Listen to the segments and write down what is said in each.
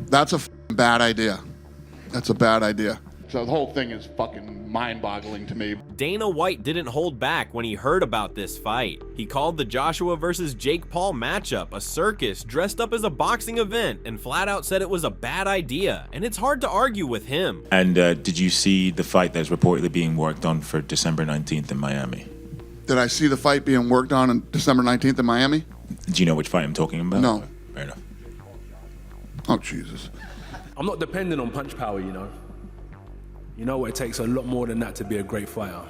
That's a bad idea. That's a bad idea. So the whole thing is fucking mind-boggling to me. Dana White didn't hold back when he heard about this fight. He called the Joshua versus Jake Paul matchup a circus dressed up as a boxing event and flat out said it was a bad idea. And it's hard to argue with him. And did you see the fight that's reportedly being worked on for December 19th in Miami? Did I see the fight being worked on December 19th in Miami? Do you know which fight I'm talking about? No. Fair enough. Oh, Jesus. I'm not dependent on punch power, you know. You know what, it takes a lot more than that to be a great fighter.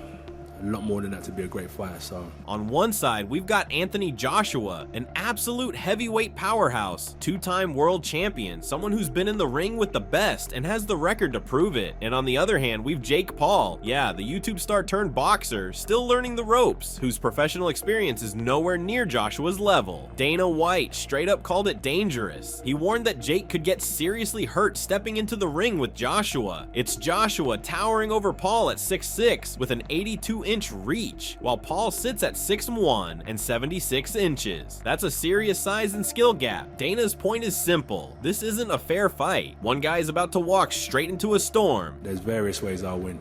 A lot more than that to be a great fighter, so. On one side, we've got Anthony Joshua, an absolute heavyweight powerhouse, two-time world champion, someone who's been in the ring with the best and has the record to prove it. And on the other hand, we've Jake Paul, yeah, the YouTube star turned boxer, still learning the ropes, whose professional experience is nowhere near Joshua's level. Dana White straight up called it dangerous. He warned that Jake could get seriously hurt stepping into the ring with Joshua. It's Joshua towering over Paul at 6'6" with an 82-inch reach, while Paul sits at 6'1" and 76 inches. That's a serious size and skill gap. Dana's point is simple. This isn't a fair fight. One guy is about to walk straight into a storm. There's various ways I'll win.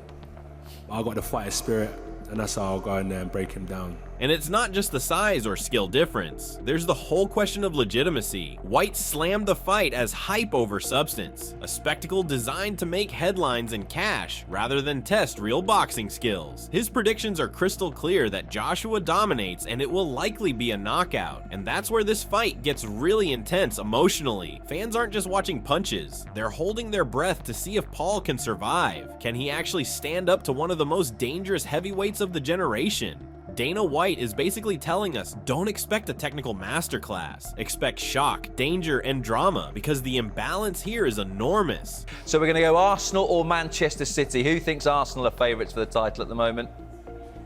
I got the fighter spirit, and that's how I'll go in there and break him down. And it's not just the size or skill difference. There's the whole question of legitimacy. White slammed the fight as hype over substance, a spectacle designed to make headlines and cash rather than test real boxing skills. His predictions are crystal clear that Joshua dominates and it will likely be a knockout. And that's where this fight gets really intense emotionally. Fans aren't just watching punches, they're holding their breath to see if Paul can survive. Can he actually stand up to one of the most dangerous heavyweights of the generation? Dana White is basically telling us, don't expect a technical masterclass. Expect shock, danger, and drama, because the imbalance here is enormous. So we're going to go Arsenal or Manchester City. Who thinks Arsenal are favourites for the title at the moment?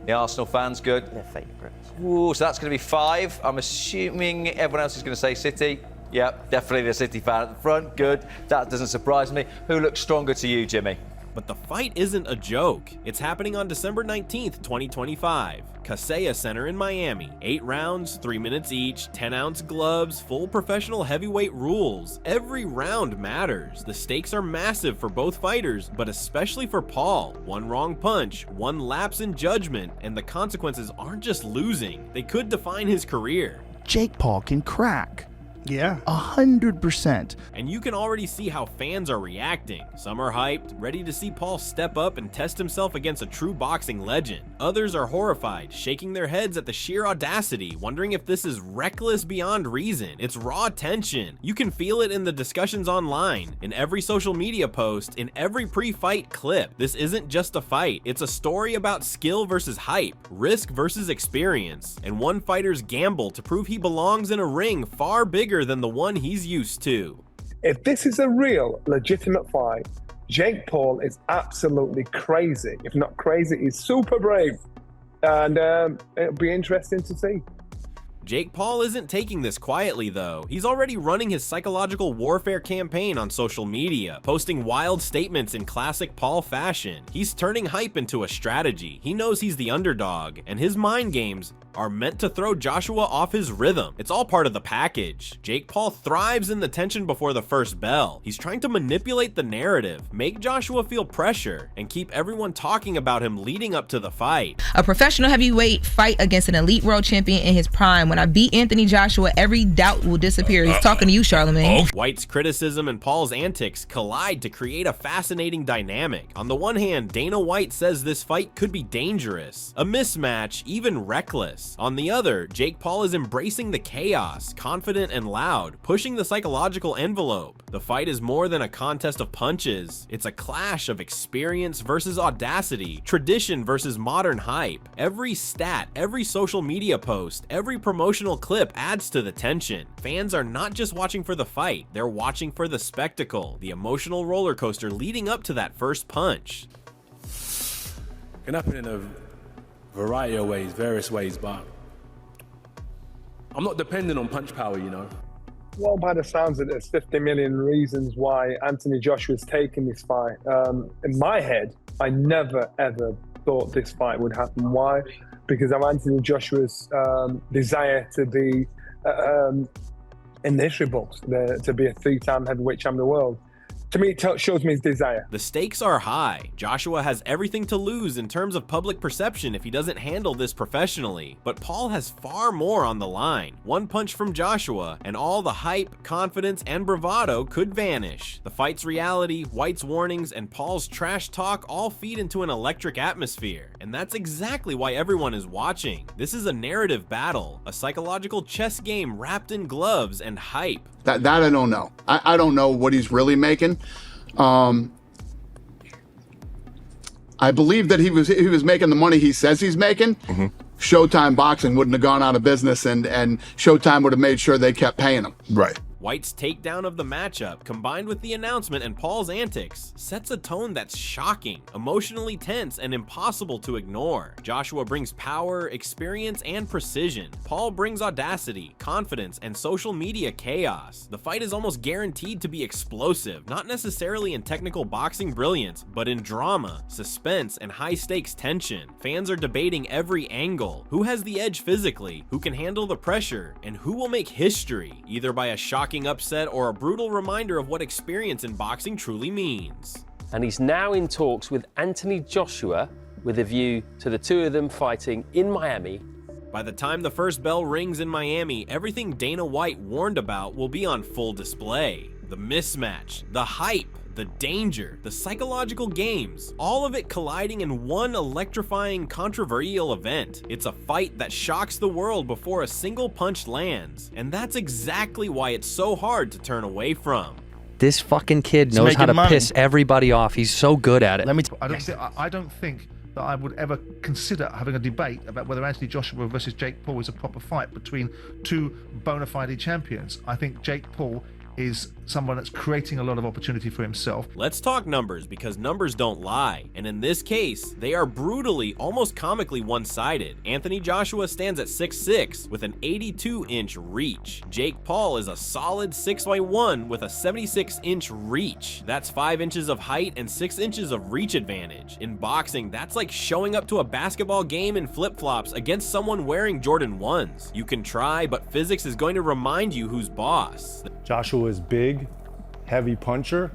The Arsenal fans, good? They're favourites. Ooh, so that's going to be 5. I'm assuming everyone else is going to say City. Yep, definitely the City fan at the front, good. That doesn't surprise me. Who looks stronger to you, Jimmy? But the fight isn't a joke. It's happening on December 19th, 2025. Kaseya Center in Miami. 8 rounds, 3 minutes each, 10-ounce gloves, full professional heavyweight rules. Every round matters. The stakes are massive for both fighters, but especially for Paul. One wrong punch, one lapse in judgment, and the consequences aren't just losing. They could define his career. Jake Paul can crack. Yeah. 100%. And you can already see how fans are reacting. Some are hyped, ready to see Paul step up and test himself against a true boxing legend. Others are horrified, shaking their heads at the sheer audacity, wondering if this is reckless beyond reason. It's raw tension. You can feel it in the discussions online, in every social media post, in every pre-fight clip. This isn't just a fight. It's a story about skill versus hype, risk versus experience, and one fighter's gamble to prove he belongs in a ring far bigger than the one he's used to. If this is a real, legitimate fight, Jake Paul is absolutely crazy. If not crazy, he's super brave. And it'll be interesting to see. Jake Paul isn't taking this quietly though. He's already running his psychological warfare campaign on social media, posting wild statements in classic Paul fashion. He's turning hype into a strategy. He knows he's the underdog, and his mind games are meant to throw Joshua off his rhythm. It's all part of the package. Jake Paul thrives in the tension before the first bell. He's trying to manipulate the narrative, make Joshua feel pressure, and keep everyone talking about him leading up to the fight. A professional heavyweight fight against an elite world champion in his prime. When I beat Anthony Joshua, every doubt will disappear. He's talking to you, Charlamagne. White's criticism and Paul's antics collide to create a fascinating dynamic. On the one hand, Dana White says this fight could be dangerous, a mismatch, even reckless. On the other, Jake Paul is embracing the chaos, confident and loud, pushing the psychological envelope. The fight is more than a contest of punches. It's a clash of experience versus audacity, tradition versus modern hype. Every stat, every social media post, every promotional clip adds to the tension. Fans are not just watching for the fight, they're watching for the spectacle, the emotional roller coaster leading up to that first punch. It can happen in a variety of ways, various ways, but I'm not dependent on punch power, you know. Well, by the sounds of it, there's 50 million reasons why Anthony Joshua's taken this fight. In my head, I never, ever thought this fight would happen. Why? Because of Anthony Joshua's desire to be in the history books to be a 3-time heavyweight champion of the world. To me, it shows me his desire. The stakes are high. Joshua has everything to lose in terms of public perception if he doesn't handle this professionally, but Paul has far more on the line. One punch from Joshua, and all the hype, confidence, and bravado could vanish. The fight's reality, White's warnings, and Paul's trash talk all feed into an electric atmosphere, and that's exactly why everyone is watching. This is a narrative battle, a psychological chess game wrapped in gloves and hype. That I don't know. I don't know what he's really making. I believe that he was making the money he says he's making. Showtime Boxing wouldn't have gone out of business, and Showtime would have made sure they kept paying him. Right. White's takedown of the matchup, combined with the announcement and Paul's antics, sets a tone that's shocking, emotionally tense, and impossible to ignore. Joshua brings power, experience, and precision. Paul brings audacity, confidence, and social media chaos. The fight is almost guaranteed to be explosive, not necessarily in technical boxing brilliance, but in drama, suspense, and high-stakes tension. Fans are debating every angle. Who has the edge physically? Who can handle the pressure? And who will make history, either by a shocking upset or a brutal reminder of what experience in boxing truly means. And he's now in talks with Anthony Joshua with a view to the two of them fighting in Miami. By the time the first bell rings in Miami, everything Dana White warned about will be on full display. The mismatch, the hype, the danger, the psychological games, all of it colliding in one electrifying, controversial event. It's a fight that shocks the world before a single punch lands, and that's exactly why it's so hard to turn away from. This fucking kid knows how to piss everybody off. He's so good at it. I don't think that I would ever consider having a debate about whether Anthony Joshua versus Jake Paul is a proper fight between two bona fide champions. I think Jake Paul is someone that's creating a lot of opportunity for himself. Let's talk numbers, because numbers don't lie. And in this case, they are brutally, almost comically one-sided. Anthony Joshua stands at 6'6", with an 82-inch reach. Jake Paul is a solid 6'1", with a 76-inch reach. That's 5 inches of height and 6 inches of reach advantage. In boxing, that's like showing up to a basketball game in flip-flops against someone wearing Jordan 1s. You can try, but physics is going to remind you who's boss. Joshua is big, heavy puncher,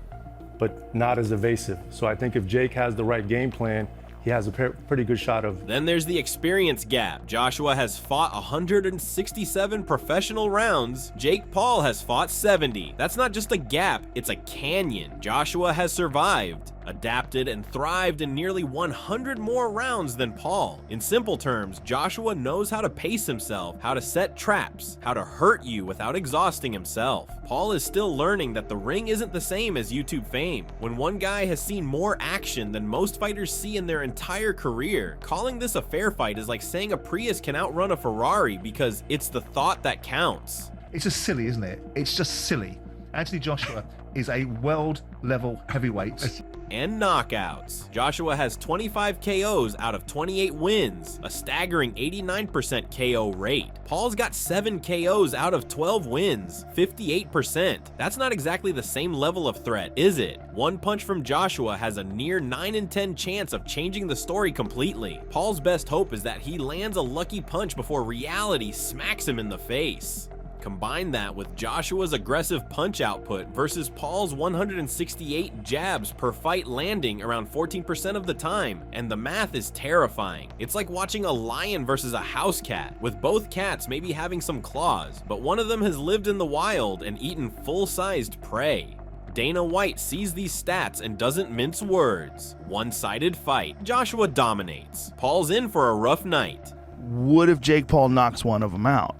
but not as evasive. So I think if Jake has the right game plan, he has a pretty good shot of. Then there's the experience gap. Joshua has fought 167 professional rounds. Jake Paul has fought 70. That's not just a gap, it's a canyon. Joshua has survived, adapted, and thrived in nearly 100 more rounds than Paul. In simple terms, Joshua knows how to pace himself, how to set traps, how to hurt you without exhausting himself. Paul is still learning that the ring isn't the same as YouTube fame. When one guy has seen more action than most fighters see in their entire career, calling this a fair fight is like saying a Prius can outrun a Ferrari because it's the thought that counts. It's just silly, isn't it? It's just silly. Anthony Joshua is a world-level heavyweight. And knockouts. Joshua has 25 KOs out of 28 wins, a staggering 89% KO rate. Paul's got 7 KOs out of 12 wins, 58%. That's not exactly the same level of threat, is it? One punch from Joshua has a near 9 in 10 chance of changing the story completely. Paul's best hope is that he lands a lucky punch before reality smacks him in the face. Combine that with Joshua's aggressive punch output versus Paul's 168 jabs per fight landing around 14% of the time, and the math is terrifying. It's like watching a lion versus a house cat, with both cats maybe having some claws, but one of them has lived in the wild and eaten full-sized prey. Dana White sees these stats and doesn't mince words. One-sided fight. Joshua dominates. Paul's in for a rough night. What if Jake Paul knocks one of them out?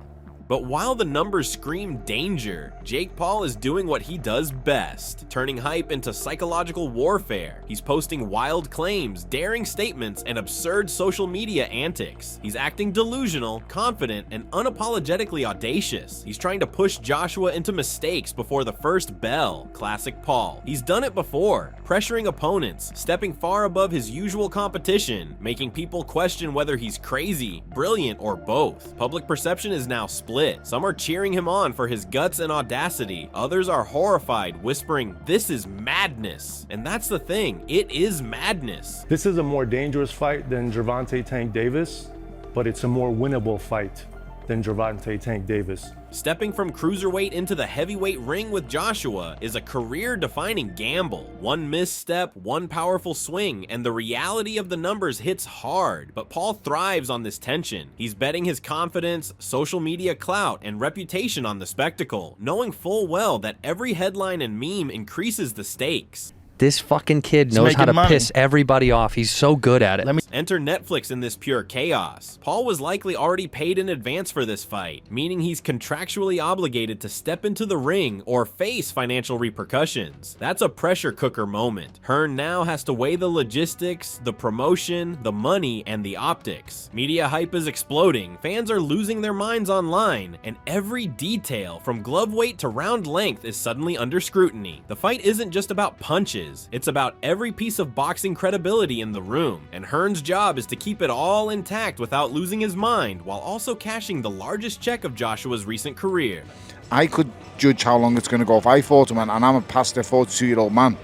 But while the numbers scream danger, Jake Paul is doing what he does best, turning hype into psychological warfare. He's posting wild claims, daring statements, and absurd social media antics. He's acting delusional, confident, and unapologetically audacious. He's trying to push Joshua into mistakes before the first bell. Classic Paul. He's done it before, pressuring opponents, stepping far above his usual competition, making people question whether he's crazy, brilliant, or both. Public perception is now split. Some are cheering him on for his guts and audacity. Others are horrified, whispering, "This is madness." And that's the thing, it is madness. This is a more dangerous fight than Gervonta Tank Davis, but it's a more winnable fight than Gervonta Tank Davis. Stepping from cruiserweight into the heavyweight ring with Joshua is a career-defining gamble. One misstep, one powerful swing, and the reality of the numbers hits hard. But Paul thrives on this tension. He's betting his confidence, social media clout, and reputation on the spectacle, knowing full well that every headline and meme increases the stakes. This fucking kid knows how to piss everybody off. He's so good at it. Enter Netflix in this pure chaos. Paul was likely already paid in advance for this fight, meaning he's contractually obligated to step into the ring or face financial repercussions. That's a pressure cooker moment. Hearn now has to weigh the logistics, the promotion, the money, and the optics. Media hype is exploding, fans are losing their minds online, and every detail from glove weight to round length is suddenly under scrutiny. The fight isn't just about punches. It's about every piece of boxing credibility in the room, and Hearn's job is to keep it all intact without losing his mind, while also cashing the largest check of Joshua's recent career. I could judge how long it's going to go if I fought him, and I'm a past a 42-year-old man.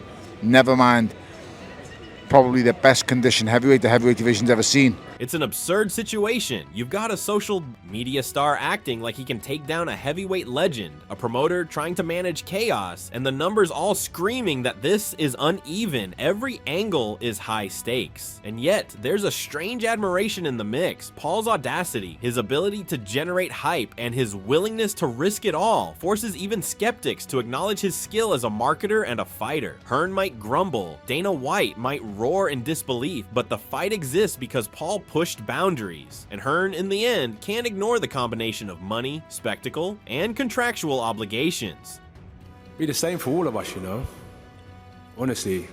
Never mind, probably the best conditioned heavyweight the heavyweight division's ever seen. It's an absurd situation. You've got a social media star acting like he can take down a heavyweight legend, a promoter trying to manage chaos, and the numbers all screaming that this is uneven. Every angle is high stakes. And yet, there's a strange admiration in the mix. Paul's audacity, his ability to generate hype, and his willingness to risk it all forces even skeptics to acknowledge his skill as a marketer and a fighter. Hearn might grumble, Dana White might roar in disbelief, but the fight exists because Paul pushed boundaries, and Hearn in the end can't ignore the combination of money, spectacle, and contractual obligations. Be the same for all of us, you know. Honestly,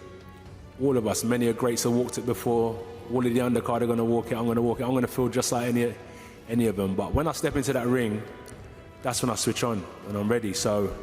all of us, many a greats have walked it before. All of the undercard are gonna walk it, I'm gonna walk it, I'm gonna feel just like any of them. But when I step into that ring, that's when I switch on and I'm ready. So,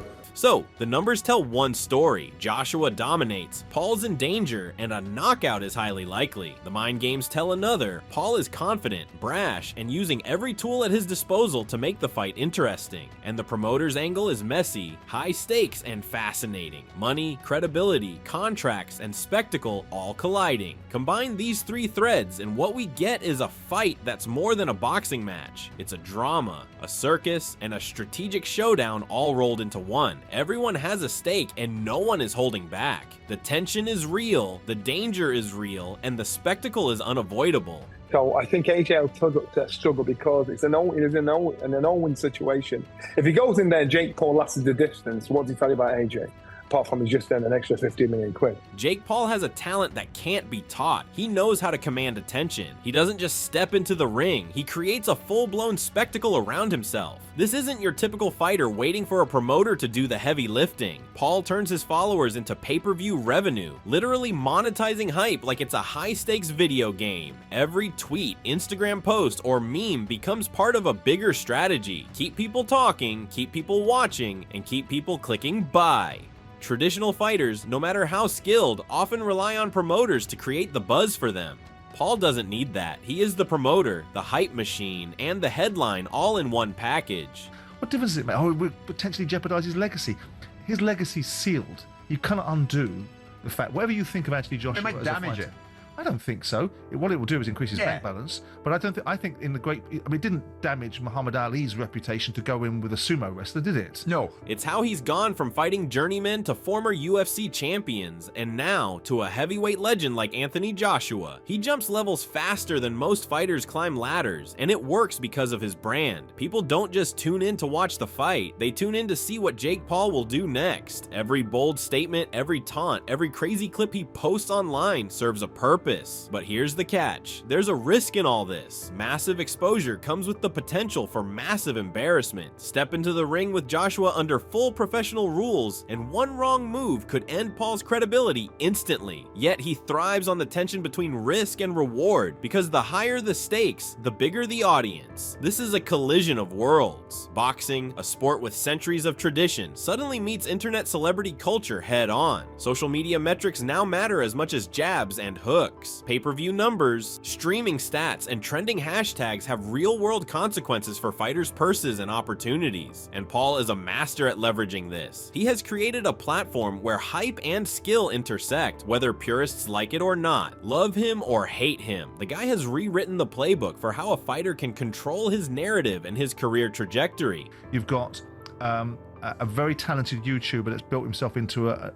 the numbers tell one story. Joshua dominates, Paul's in danger, and a knockout is highly likely. The mind games tell another. Paul is confident, brash, and using every tool at his disposal to make the fight interesting. And the promoter's angle is messy, high stakes, and fascinating. Money, credibility, contracts, and spectacle all colliding. Combine these three threads, and what we get is a fight that's more than a boxing match. It's a drama, a circus, and a strategic showdown all rolled into one. Everyone has a stake and no one is holding back. The tension is real, the danger is real, and the spectacle is unavoidable. So I think AJ will struggle because it is an all-win situation. If he goes in there and Jake Paul lasts the distance, what does he tell you about AJ? Apart from he's just earned an extra 15 million quid. Jake Paul has a talent that can't be taught. He knows how to command attention. He doesn't just step into the ring. He creates a full-blown spectacle around himself. This isn't your typical fighter waiting for a promoter to do the heavy lifting. Paul turns his followers into pay-per-view revenue, literally monetizing hype like it's a high-stakes video game. Every tweet, Instagram post, or meme becomes part of a bigger strategy. Keep people talking, keep people watching, and keep people clicking buy. Traditional fighters, no matter how skilled, often rely on promoters to create the buzz for them. Paul doesn't need that. He is the promoter, the hype machine, and the headline all in one package. What difference does it make? Oh, it would potentially jeopardize his legacy. His legacy's sealed. You cannot undo the fact. Whatever you think of Anthony Joshua, It might damage it. I don't think so. What it will do is increase his bank balance. But I don't think. I think in the great. I mean, it didn't damage Muhammad Ali's reputation to go in with a sumo wrestler, did it? No. It's how he's gone from fighting journeymen to former UFC champions, and now to a heavyweight legend like Anthony Joshua. He jumps levels faster than most fighters climb ladders, and it works because of his brand. People don't just tune in to watch the fight, they tune in to see what Jake Paul will do next. Every bold statement, every taunt, every crazy clip he posts online serves a purpose. But here's the catch. There's a risk in all this. Massive exposure comes with the potential for massive embarrassment. Step into the ring with Joshua under full professional rules, and one wrong move could end Paul's credibility instantly. Yet he thrives on the tension between risk and reward, because the higher the stakes, the bigger the audience. This is a collision of worlds. Boxing, a sport with centuries of tradition, suddenly meets internet celebrity culture head on. Social media metrics now matter as much as jabs and hooks. looks. Pay-per-view numbers, streaming stats, and trending hashtags have real-world consequences for fighters' purses and opportunities, and Paul is a master at leveraging this. He has created a platform where hype and skill intersect, whether purists like it or not, love him or hate him. The guy has rewritten the playbook for how a fighter can control his narrative and his career trajectory. You've got a very talented YouTuber that's built himself into a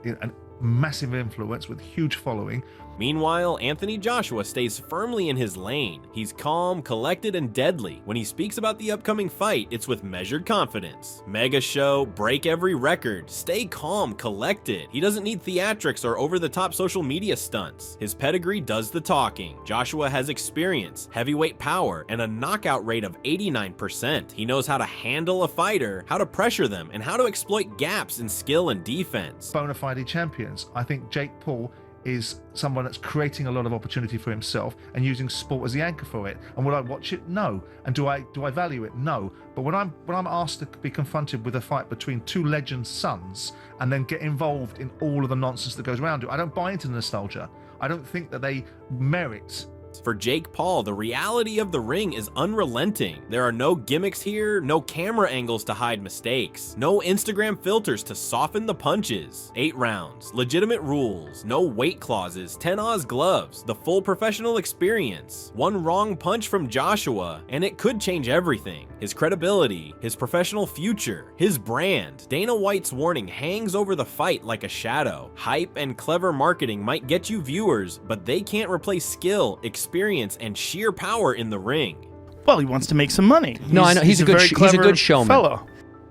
massive influence with huge following. Meanwhile, Anthony Joshua stays firmly in his lane. He's calm, collected, and deadly. When he speaks about the upcoming fight, it's with measured confidence. Mega show, break every record, stay calm, collected. He doesn't need theatrics or over-the-top social media stunts. His pedigree does the talking. Joshua has experience, heavyweight power, and a knockout rate of 89%. He knows how to handle a fighter, how to pressure them, and how to exploit gaps in skill and defense. Bona fide champions. I think Jake Paul is someone that's creating a lot of opportunity for himself and using sport as the anchor for it. And will I watch it? No. And do I value it? No. But when I'm asked to be confronted with a fight between two legends' sons and then get involved in all of the nonsense that goes around it, I don't buy into the nostalgia. I don't think that they merit. For Jake Paul, the reality of the ring is unrelenting. There are no gimmicks here, no camera angles to hide mistakes, no Instagram filters to soften the punches. 8 rounds, legitimate rules, no weight clauses, 10 Oz gloves, the full professional experience. One wrong punch from Joshua, and it could change everything. His credibility, his professional future, his brand. Dana White's warning hangs over the fight like a shadow. Hype and clever marketing might get you viewers, but they can't replace skill, experience, and sheer power in the ring. Well, he wants to make some money. No, I know. He's a good showman. Fellow.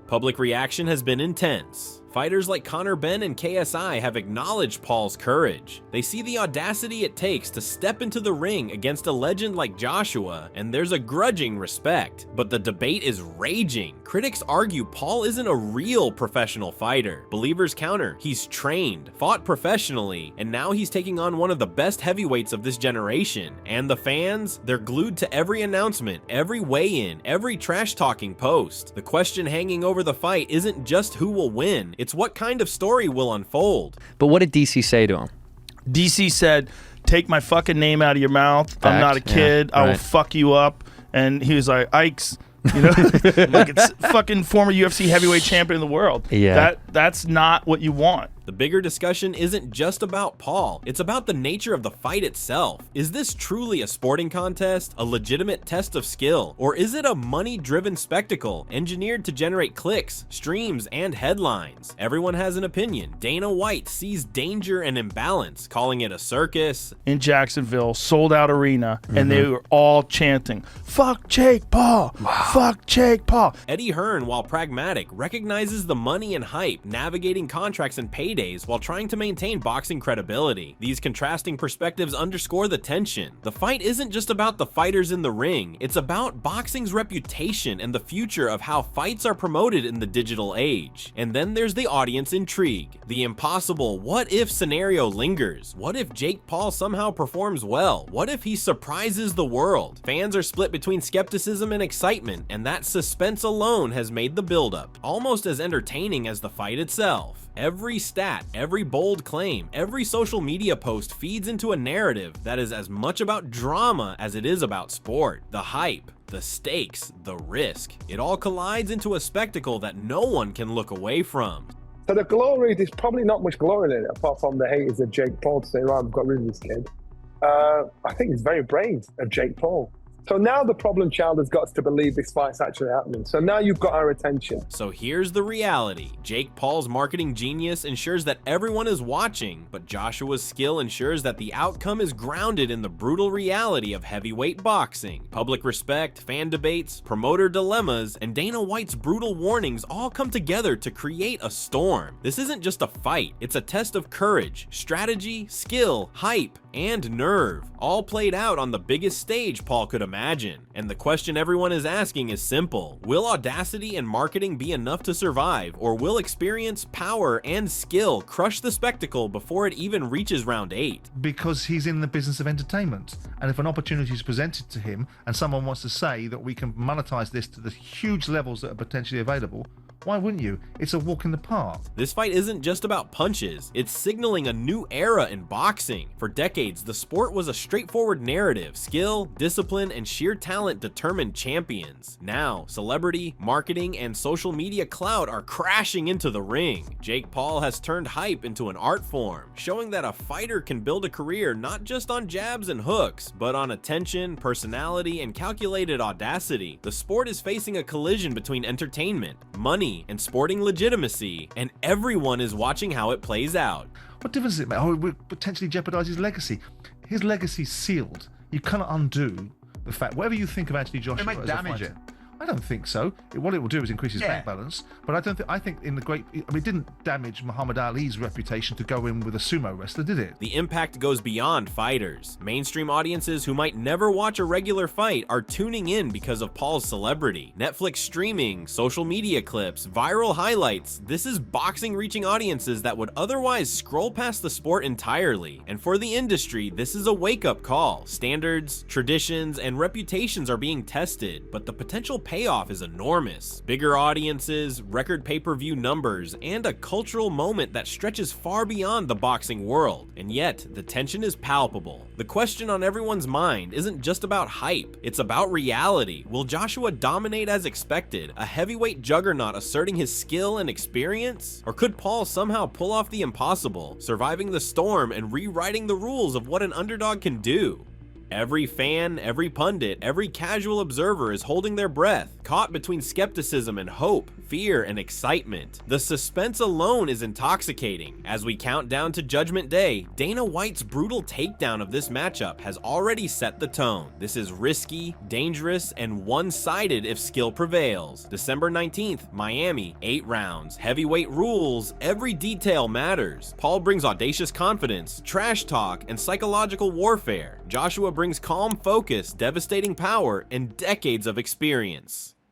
Public reaction has been intense. Fighters like Conor Benn and KSI have acknowledged Paul's courage. They see the audacity it takes to step into the ring against a legend like Joshua, and there's a grudging respect. But the debate is raging. Critics argue Paul isn't a real professional fighter. Believers counter, he's trained, fought professionally, and now he's taking on one of the best heavyweights of this generation. And the fans, they're glued to every announcement, every weigh-in, every trash-talking post. The question hanging over the fight isn't just who will win, it's what kind of story will unfold. But what did DC say to him? DC said, take my fucking name out of your mouth. Fact. I'm not a kid. Yeah, I will fuck you up. And he was like, Ike's, you know, like it's fucking former UFC heavyweight champion of the world. Yeah. That's not what you want. The bigger discussion isn't just about Paul, it's about the nature of the fight itself. Is this truly a sporting contest, a legitimate test of skill, or is it a money-driven spectacle engineered to generate clicks, streams, and headlines? Everyone has an opinion. Dana White sees danger and imbalance, calling it a circus. In Jacksonville, sold-out arena, and they were all chanting, fuck Jake Paul, fuck Jake Paul. Eddie Hearn, while pragmatic, recognizes the money and hype, navigating contracts and paydays while trying to maintain boxing credibility. These contrasting perspectives underscore the tension. The fight isn't just about the fighters in the ring, it's about boxing's reputation and the future of how fights are promoted in the digital age. And then there's the audience intrigue. The impossible what-if scenario lingers. What if Jake Paul somehow performs well? What if he surprises the world? Fans are split between skepticism and excitement, and that suspense alone has made the buildup almost as entertaining as the fight itself. Every stat, every bold claim, every social media post feeds into a narrative that is as much about drama as it is about sport. The hype, the stakes, the risk. It all collides into a spectacle that no one can look away from. So the glory, there's probably not much glory in it, apart from the haters of Jake Paul to say, right, I've got rid of this kid. I think it's very brave of Jake Paul. So now the problem child has got to believe this fight's actually happening. So now you've got our attention. So here's the reality. Jake Paul's marketing genius ensures that everyone is watching, but Joshua's skill ensures that the outcome is grounded in the brutal reality of heavyweight boxing. Public respect, fan debates, promoter dilemmas, and Dana White's brutal warnings all come together to create a storm. This isn't just a fight, it's a test of courage, strategy, skill, hype, and nerve, all played out on the biggest stage Paul could imagine. And the question everyone is asking is simple. Will audacity and marketing be enough to survive, or will experience, power, and skill crush the spectacle before it even reaches round 8? Because he's in the business of entertainment. And if an opportunity is presented to him and someone wants to say that we can monetize this to the huge levels that are potentially available, Why wouldn't you? It's a walk in the park. This fight isn't just about punches, it's signaling a new era in boxing. For decades, the sport was a straightforward narrative. Skill, discipline, and sheer talent determined champions. Now, celebrity, marketing, and social media clout are crashing into the ring. Jake Paul has turned hype into an art form, showing that a fighter can build a career not just on jabs and hooks, but on attention, personality, and calculated audacity. The sport is facing a collision between entertainment, money, and sporting legitimacy, and everyone is watching how it plays out. What difference does it make? Oh, it would potentially jeopardize his legacy. His legacy's sealed. You cannot undo the fact. Whatever you think of Anthony Joshua, It might damage it. I don't think so. What it will do is increase his bank balance. But I don't think. I think in the great. I mean, it didn't damage Muhammad Ali's reputation to go in with a sumo wrestler, did it? The impact goes beyond fighters. Mainstream audiences who might never watch a regular fight are tuning in because of Paul's celebrity. Netflix streaming, social media clips, viral highlights. This is boxing reaching audiences that would otherwise scroll past the sport entirely. And for the industry, this is a wake-up call. Standards, traditions, and reputations are being tested, but the potential payoff is enormous. Bigger audiences, record pay-per-view numbers, and a cultural moment that stretches far beyond the boxing world. And yet, the tension is palpable. The question on everyone's mind isn't just about hype, it's about reality. Will Joshua dominate as expected, a heavyweight juggernaut asserting his skill and experience? Or could Paul somehow pull off the impossible, surviving the storm and rewriting the rules of what an underdog can do? Every fan, every pundit, every casual observer is holding their breath, caught between skepticism and hope, fear and excitement. The suspense alone is intoxicating. As we count down to Judgment Day, Dana White's brutal takedown of this matchup has already set the tone. This is risky, dangerous, and one-sided if skill prevails. December 19th, Miami, 8 rounds. Heavyweight rules, every detail matters. Paul brings audacious confidence, trash talk, and psychological warfare. Joshua brings calm focus, devastating power, and decades of experience.